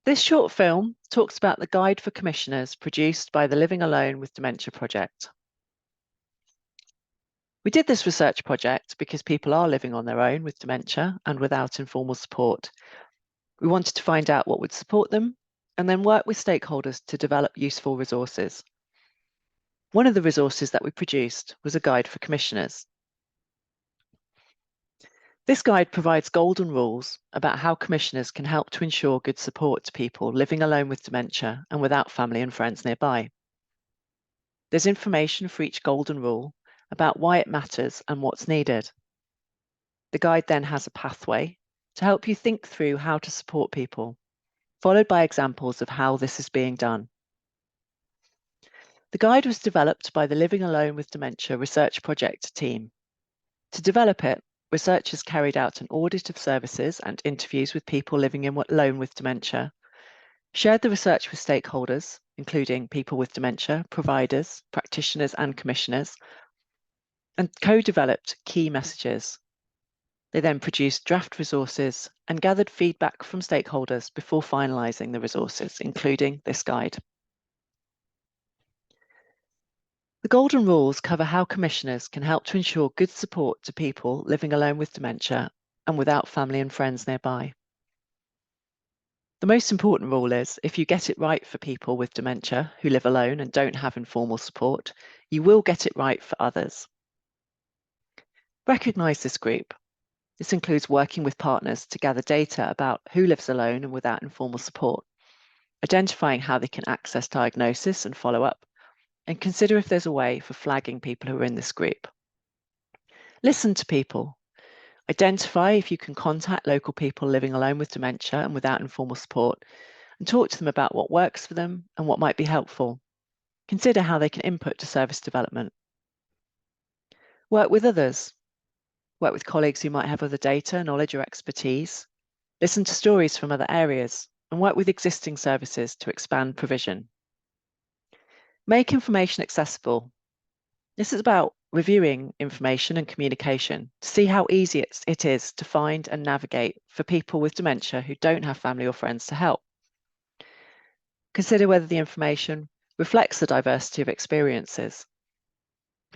This short film talks about the Guide for Commissioners produced by the Living Alone with Dementia project. We did this research project because people are living on their own with dementia and without informal support. We wanted to find out what would support them and then work with stakeholders to develop useful resources. One of the resources that we produced was a guide for commissioners. This guide provides golden rules about how commissioners can help to ensure good support to people living alone with dementia and without family and friends nearby. There's information for each golden rule about why it matters and what's needed. The guide then has a pathway to help you think through how to support people, followed by examples of how this is being done. The guide was developed by the Living Alone with Dementia research project team. To develop it, researchers carried out an audit of services and interviews with people living alone with dementia, shared the research with stakeholders, including people with dementia, providers, practitioners, and commissioners, and co-developed key messages. They then produced draft resources and gathered feedback from stakeholders before finalising the resources, including this guide. The Golden Rules cover how commissioners can help to ensure good support to people living alone with dementia and without family and friends nearby. The most important rule is, if you get it right for people with dementia who live alone and don't have informal support, you will get it right for others. Recognise this group. This includes working with partners to gather data about who lives alone and without informal support, identifying how they can access diagnosis and follow-up, and consider if there's a way for flagging people who are in this group. Listen to people. Identify if you can contact local people living alone with dementia and without informal support, and talk to them about what works for them and what might be helpful. Consider how they can input to service development. Work with others. Work with colleagues who might have other data, knowledge, or expertise. Listen to stories from other areas, and work with existing services to expand provision. Make information accessible. This is about reviewing information and communication to see how easy it is to find and navigate for people with dementia who don't have family or friends to help. Consider whether the information reflects the diversity of experiences.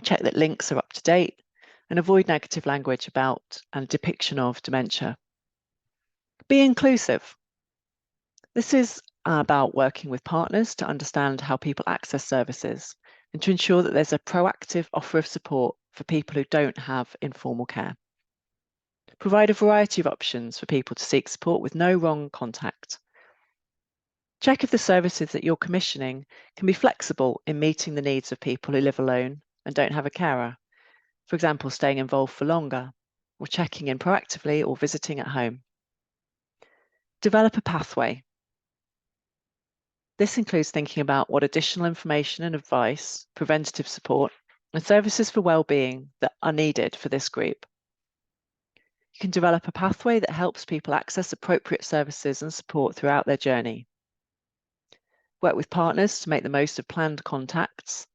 Check that links are up to date and avoid negative language about and depiction of dementia. Be inclusive. This is about working with partners to understand how people access services and to ensure that there's a proactive offer of support for people who don't have informal care. Provide a variety of options for people to seek support with no wrong contact. Check if the services that you're commissioning can be flexible in meeting the needs of people who live alone and don't have a carer. For example, staying involved for longer, or checking in proactively or visiting at home. Develop a pathway. This includes thinking about what additional information and advice, preventative support, and services for well-being that are needed for this group. You can develop a pathway that helps people access appropriate services and support throughout their journey. Work with partners to make the most of planned contacts,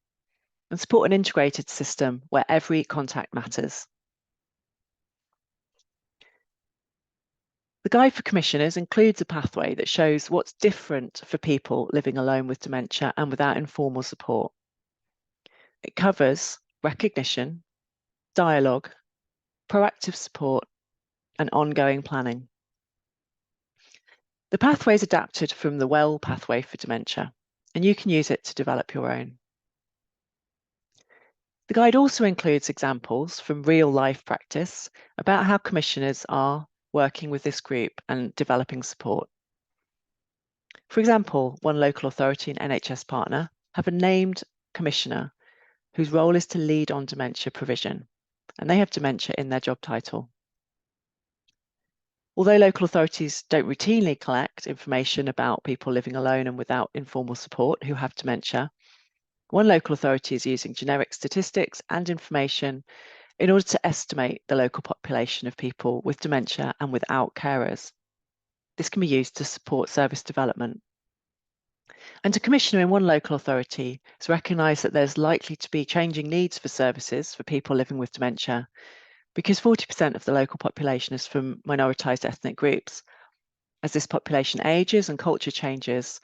and support an integrated system where every contact matters. The Guide for Commissioners includes a pathway that shows what's different for people living alone with dementia and without informal support. It covers recognition, dialogue, proactive support, and ongoing planning. The pathway is adapted from the WELL pathway for dementia, and you can use it to develop your own. The guide also includes examples from real-life practice about how commissioners are working with this group and developing support. For example, one local authority and NHS partner have a named commissioner whose role is to lead on dementia provision, and they have dementia in their job title. Although local authorities don't routinely collect information about people living alone and without informal support who have dementia, one local authority is using generic statistics and information in order to estimate the local population of people with dementia and without carers. This can be used to support service development. And a commissioner in one local authority has recognised that there's likely to be changing needs for services for people living with dementia, because 40% of the local population is from minoritised ethnic groups. As this population ages and culture changes,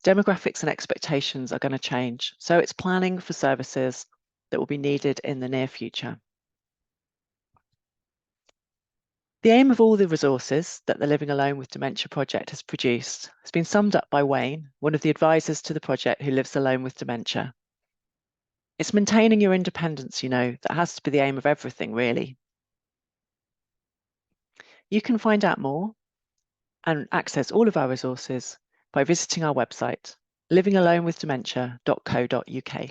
demographics and expectations are going to change. So it's planning for services that will be needed in the near future. The aim of all the resources that the Living Alone with Dementia project has produced has been summed up by Wayne, one of the advisors to the project who lives alone with dementia. It's maintaining your independence, that has to be the aim of everything, really. You can find out more and access all of our resources by visiting our website, livingalonewithdementia.co.uk.